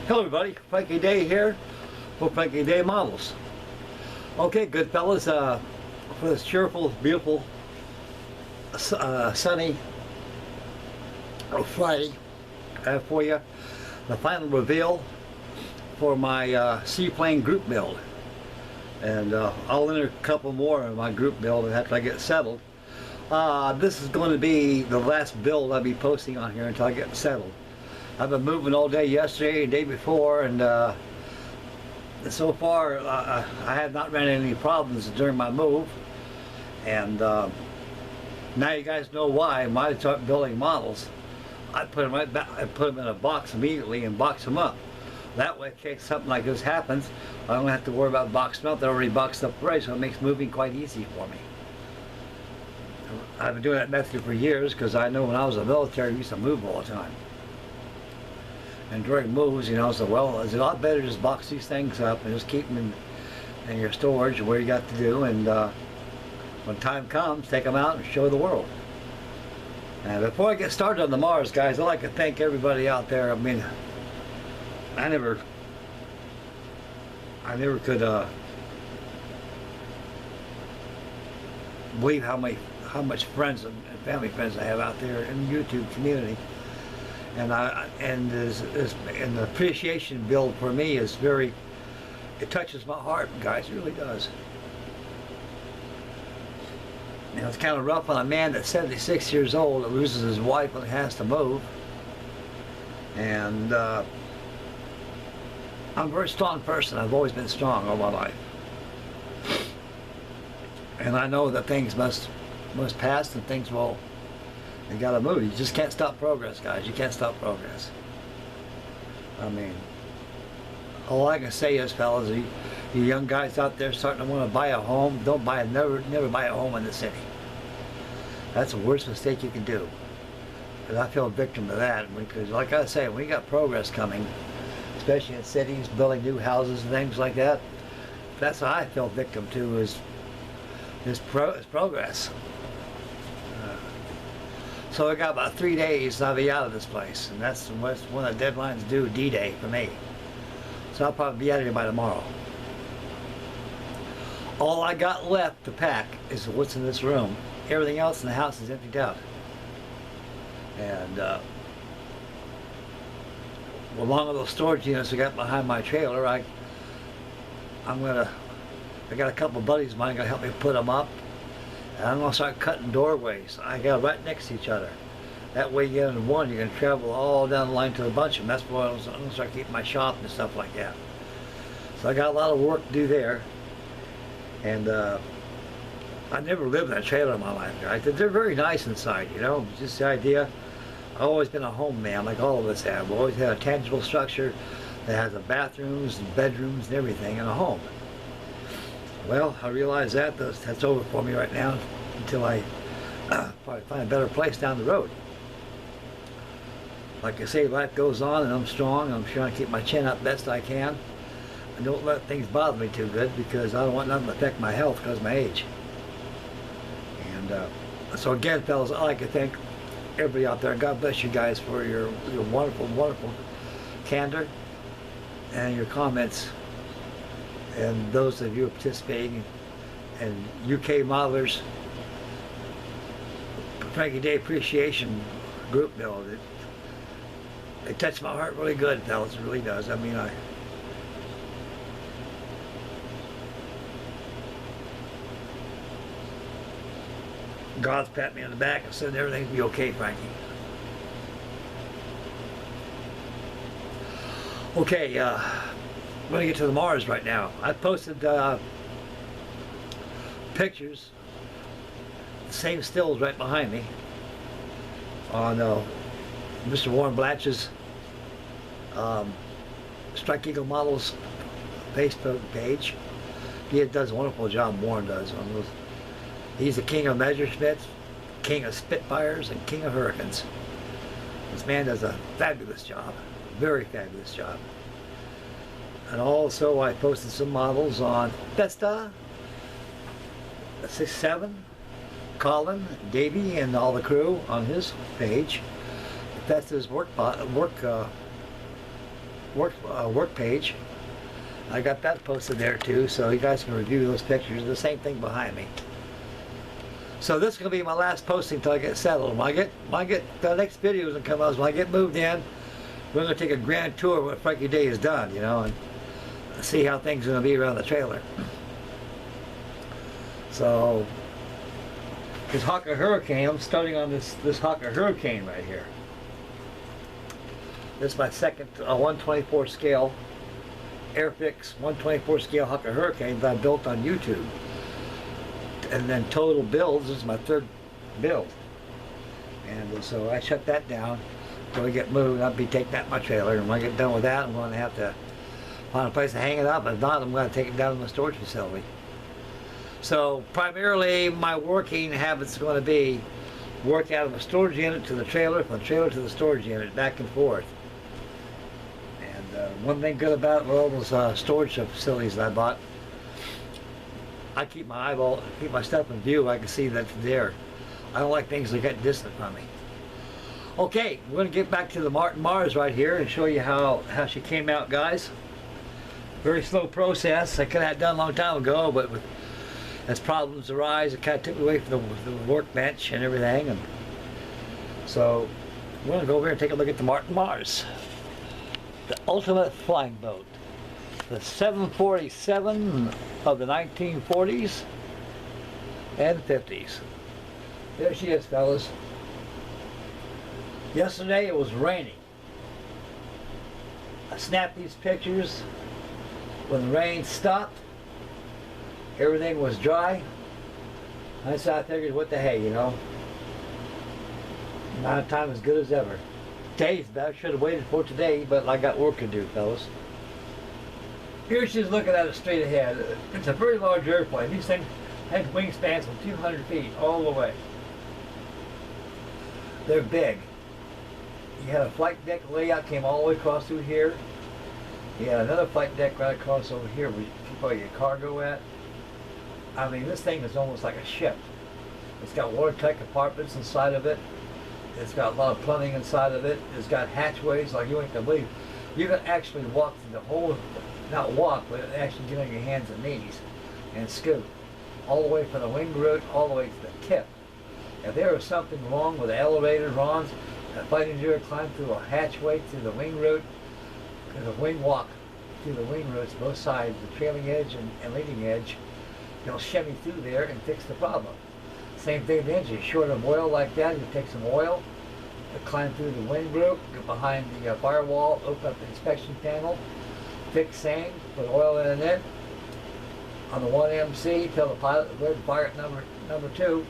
Hello everybody, Frankie Day here for Frankie Day Models. Okay, good fellas, for this cheerful, beautiful, sunny Friday, I have for you the final reveal for my Seaplane group build. And I'll enter a couple more in my group build after I get settled. This is going to be the last build I'll be posting on here until I get settled. I've been moving all day yesterday and day before, and so far I have not ran into any problems during my move. And now you guys know why. When I start building models, I put them right back. I put them in a box immediately and box them up. That way, in case something like this happens, I don't have to worry about boxing them up. They're already boxed up right, so it makes moving quite easy for me. I've been doing that method for years because I know when I was in the military, we used to move all the time. And during moves, you know, so well, it's a lot better to just box these things up and just keep them in your storage where you got to do, and when time comes, take them out and show the world. And before I get started on the Mars, guys, I'd like to thank everybody out there. I mean, I never could believe how much friends and family friends I have out there in the YouTube community. And the appreciation build for me is it touches my heart, guys. It really does. You know, it's kind of rough on a man that's 76 years old that loses his wife and has to move. And I'm a very strong person. I've always been strong all my life. And I know that things must pass and things will. You gotta move. You just can't stop progress, guys. You can't stop progress. I mean, all I can say is, fellas, you young guys out there starting to want to buy a home, never buy a home in the city. That's the worst mistake you can do. Because I feel a victim to that. Because, like I say, when you got progress coming, especially in cities, building new houses and things like that, that's what I feel victim to is progress. So I got about 3 days and I'll be out of this place, and that's when the deadline's due, D-Day for me. So I'll probably be out of here by tomorrow. All I got left to pack is what's in this room. Everything else in the house is emptied out. And along with those storage units I got behind my trailer, I got a couple of buddies of mine gonna help me put them up. And I'm going to start cutting doorways. I got right next to each other. That way you get into one, you can travel all down the line to a bunch of them. That's why I'm going to start keeping my shop and stuff like that. So I got a lot of work to do there. And I never lived in a trailer in my life, guys. They're very nice inside, you know. Just the idea. I've always been a home man, like all of us have. We've always had a tangible structure that has the bathrooms and bedrooms and everything in a home. Well, I realize that's over for me right now until I probably find a better place down the road. Like I say, life goes on and I'm strong. I'm trying to keep my chin up best I can. I don't let things bother me too good because I don't want nothing to affect my health because of my age. And so again, fellas, I'd like to thank everybody out there. God bless you guys for your wonderful, wonderful candor and your comments. And those of you participating in UK Modelers Frankie Day Appreciation Group build, it touched my heart really good, fellas. It really does. I mean, God's pat me on the back and said everything will be okay, Frankie. Okay, I'm going to get to the Mars right now. I posted pictures, the same stills right behind me, on Mr. Warren Blatch's Strike Eagle Models Facebook page. He does a wonderful job, Warren does. He's the king of Messerschmitts, king of Spitfires, and king of Hurricanes. This man does a fabulous job, very fabulous job. And also I posted some models on Vesta, 6-7, Colin, Davey, and all the crew on his page. Vesta's work work page. I got that posted there too, so you guys can review those pictures. The same thing behind me. So this is gonna be my last posting until I get settled. When I get the next video is gonna come out when I get moved in. We're gonna take a grand tour of what Frankie Day has done, you know, and see how things are gonna be around the trailer. So this Hawker Hurricane, I'm starting on this Hawker Hurricane right here. This is my second 124 scale Airfix 124 scale Hawker Hurricane that I built on YouTube. And then total builds, this is my third build. And so I shut that down until we get moved. I'll be taking that in my trailer, and when I get done with that, I'm going to have to find a place to hang it up. If not, I'm going to take it down to my storage facility. So primarily my working habits are going to be work out of the storage unit to the trailer, from the trailer to the storage unit, back and forth. And one thing good about all those storage facilities that I bought, I keep my stuff in view. I can see that's there. I don't like things that get distant from me. Okay, we're going to get back to the Martin Mars right here and show you how she came out, guys. Very slow process. I could have had done a long time ago, but as problems arise, it kind of took me away from the workbench and everything. And so we're going to go over here and take a look at the Martin Mars, the ultimate flying boat. The 747 of the 1940s and 50s. There she is, fellas. Yesterday it was raining. I snapped these pictures when the rain stopped. Everything was dry. I figured, what the hey, you know. Amount of time as good as ever. Today's better. Should have waited for today, but I got work to do, fellas. Here she's looking at it straight ahead. It's a very large airplane. These things have wingspans of 200 feet all the way. They're big. You had a flight deck layout came all the way across through here. You had another flight deck right across over here where you put your cargo at. I mean, this thing is almost like a ship. It's got watertight compartments inside of it. It's got a lot of plumbing inside of it. It's got hatchways like you ain't gonna believe. You can actually walk through the whole, not walk, but actually get on your hands and knees and scoot all the way from the wing root all the way to the tip. If there was something wrong with the elevator runs, the flight engineer climbed through a hatchway through the wing root. There's a wing walk through the wing roots, both sides, the trailing edge and leading edge. They'll shimmy through there and fix the problem. Same thing with the engine. Short of oil like that, you take some oil, climb through the wing root, get behind the firewall, open up the inspection panel, fix same, put oil in it. On the 1MC, tell the pilot where to fire at number 2.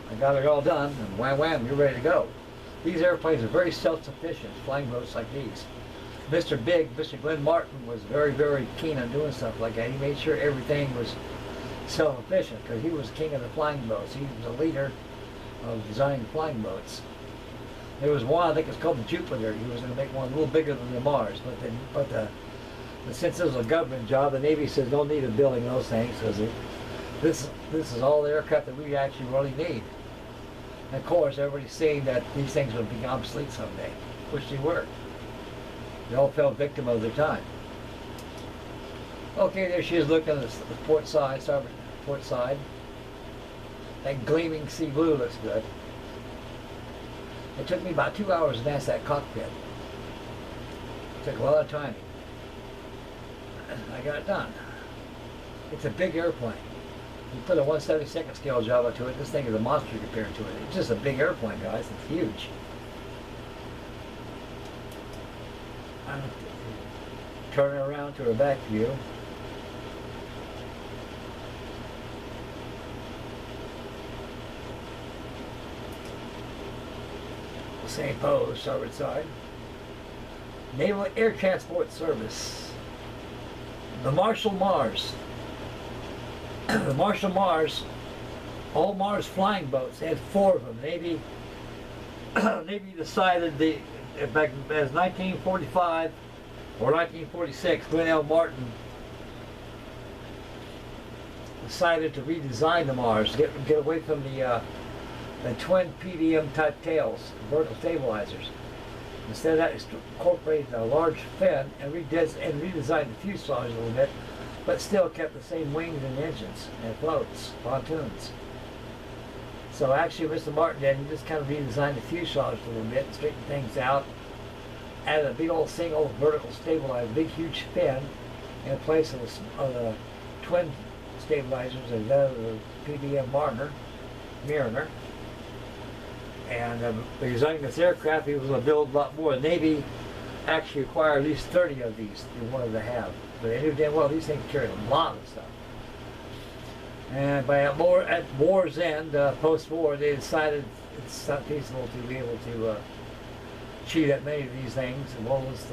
I got it all done, and wham wham, you're ready to go. These airplanes are very self-sufficient, flying boats like these. Mr. Glenn Martin was very, very keen on doing stuff like that. He made sure everything was self-efficient because he was king of the flying boats. He was a leader of designing flying boats. There was one, I think it's called the Jupiter. He was going to make one a little bigger than the Mars, but since this was a government job, the Navy says don't need a building those things because this is all the aircraft that we actually really need. And of course, everybody's saying that these things would be obsolete someday, which they were. They all fell victim of their time. Okay, there she is looking at the port side, starboard port side. That gleaming sea blue looks good. It took me about 2 hours to advance that cockpit. It took a lot of timing. I got it done. It's a big airplane. You put a 1/72 scale Java to it, this thing is a monster compared to it. It's just a big airplane, guys. It's huge. I'm turning around to her back view. Same pose, starboard side. Naval Air Transport Service. The Marshall Mars. The Marshall Mars, all Mars flying boats, they had 4 of them. Navy decided back as 1945 or 1946, Glenn L. Martin decided to redesign the Mars, get away from the twin PDM type tails, vertical stabilizers. Instead of that, it incorporated a large fin and redesigned the fuselage a little bit, but still kept the same wings and engines and floats, pontoons. So actually, Mr. Martin did, he just kind of redesigned the fuselage a little bit and straightened things out. Added a big old single vertical stabilizer, big huge fin in place of the twin stabilizers of the PBM Mariner. And designing this aircraft, he was going to build a lot more. The Navy actually acquired at least 30 of these they wanted to have. But they knew damn well these things carried a lot of stuff. And at war's end, post-war, they decided it's not feasible to be able to achieve that many of these things. And what was,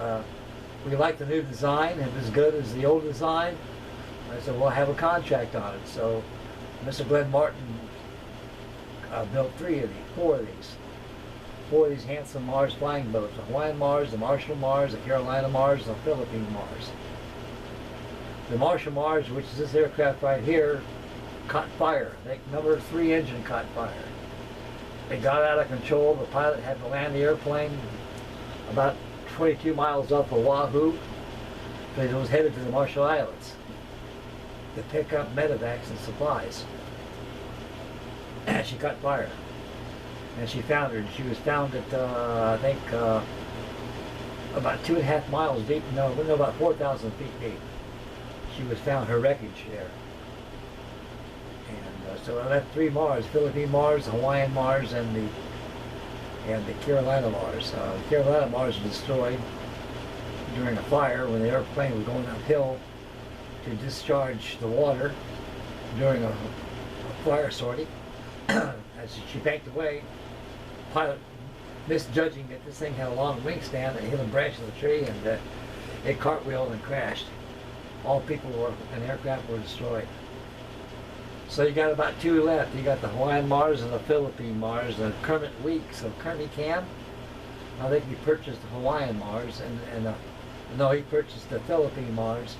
we liked the new design, it was as good as the old design. I said, we'll have a contract on it. So Mr. Glenn Martin built four of these handsome Mars flying boats: the Hawaiian Mars, the Marshall Mars, the Carolina Mars, and the Philippine Mars. The Marshall Mars, which is this aircraft right here, caught fire. The number 3 engine caught fire. It got out of control. The pilot had to land the airplane about 22 miles off of Oahu because it was headed to the Marshall Islands to pick up medevacs and supplies. And she caught fire. And she foundered. She was found at, I think, about 2.5 miles deep. No, about 4,000 feet deep. She was found, her wreckage there. And so I left 3 Mars: Philippine Mars, Hawaiian Mars, and the Carolina Mars. The Carolina Mars was destroyed during a fire when the airplane was going uphill to discharge the water during a fire sortie. As she banked away, pilot misjudging that this thing had a long wingspan, it hit a branch of the tree and it cartwheeled and crashed. All people in the aircraft were destroyed. So you got about 2 left. You got the Hawaiian Mars and the Philippine Mars. Kermit Weeks of Kermit Cam, I think he purchased the Hawaiian Mars, no, he purchased the Philippine Mars.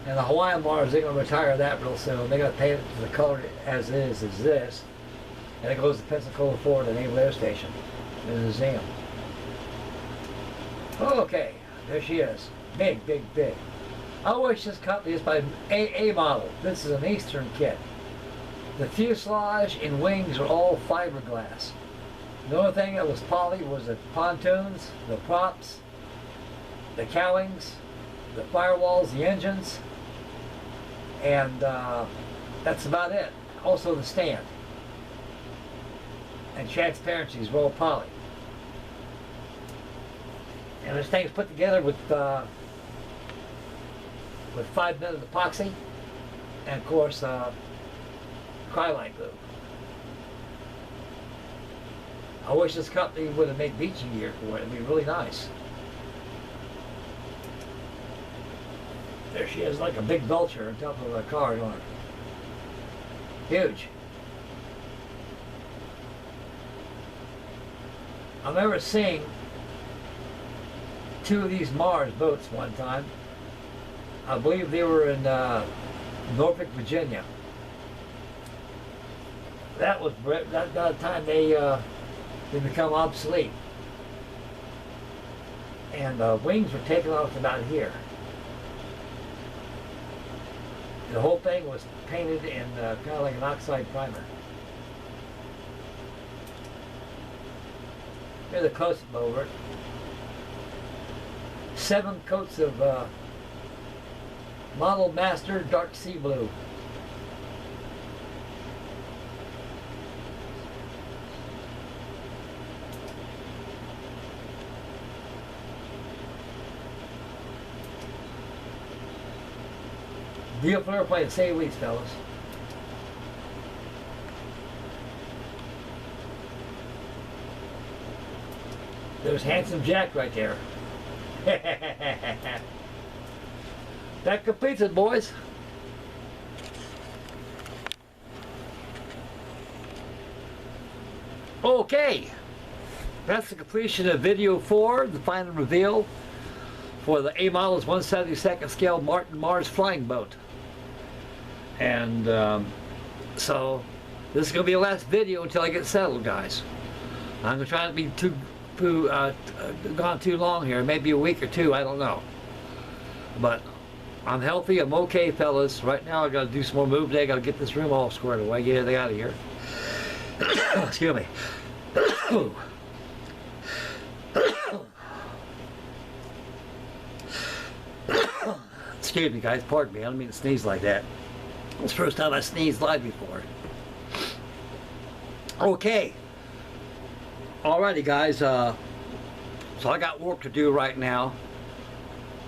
And the Hawaiian Mars, they're going to retire that real soon. They're going to paint it to the color as this. And it goes to Pensacola, Florida Naval Air Station, in the museum. Okay, there she is. Big, big, big. I wish this company is by AA Model. This is an Eastern kit. The fuselage and wings are all fiberglass. The only thing that was poly was the pontoons, the props, the cowlings, the firewalls, the engines, and that's about it. Also the stand. And transparencies were all poly. And this thing's put together with 5-minute epoxy and of course Krylite glue. I wish this company would have made beaching gear for it. It'd be really nice. There she is, like a big vulture on top of a car, on her. Huge. I remember seeing 2 of these Mars boats one time. I believe they were in Norfolk, Virginia. That was that time they become obsolete, and wings were taken off about here. The whole thing was painted in kind of like an oxide primer. Here's a close-up over it. 7 coats of Model Master Dark Sea Blue. Beautiful airplane, to say the least, fellas. There's Handsome Jack right there. That completes it, boys. Okay, that's the completion of video 4, the final reveal for the A Models 1/72 scale Martin Mars flying boat. And so this is going to be the last video until I get settled, guys. I'm going to try not to be too gone too long here. Maybe a week or two, I don't know. But I'm healthy, I'm okay, fellas. Right now I gotta do some more move day, I gotta get this room all squared away, get everything out of here. Excuse me. Excuse me guys, pardon me, I don't mean to sneeze like that. It's the first time I sneezed live before. Okay. Alrighty guys, so I got work to do right now.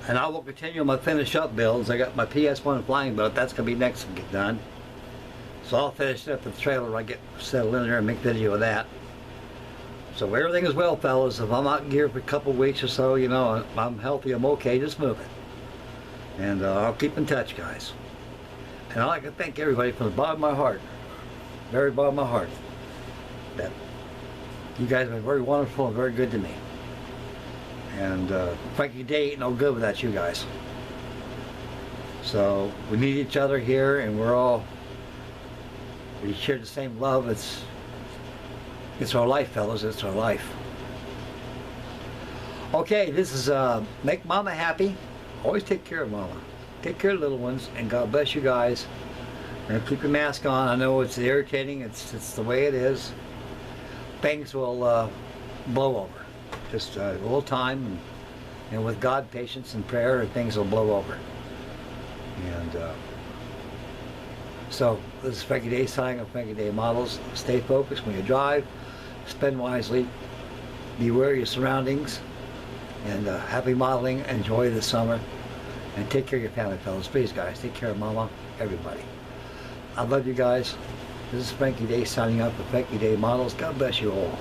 And I will continue my finish up builds. I got my PS1 flying boat, that's going to be next to get done. So I'll finish up the trailer when I get settled in there and make video of that. So everything is well, fellas. If I'm out in gear for a couple weeks or so, you know, I'm healthy, I'm okay, just moving. And I'll keep in touch, guys. And I'd like to thank everybody from the bottom of my heart, very bottom of my heart, that you guys have been very wonderful and very good to me. And Frankie Day ain't no good without you guys. So we need each other here, and we share the same love. It's our life, fellas. It's our life. Okay, this is Make Mama Happy. Always take care of Mama. Take care of the little ones, and God bless you guys. And keep your mask on. I know it's irritating. It's the way it is. Things will blow over. Just a little time, and with God, patience, and prayer, and things will blow over. And so this is Frankie Day signing of Frankie Day Models. Stay focused when you drive. Spend wisely. Beware your surroundings. And happy modeling. Enjoy the summer. And take care of your family, fellas. Please, guys, take care of Mama, everybody. I love you guys. This is Frankie Day signing up for Frankie Day Models. God bless you all.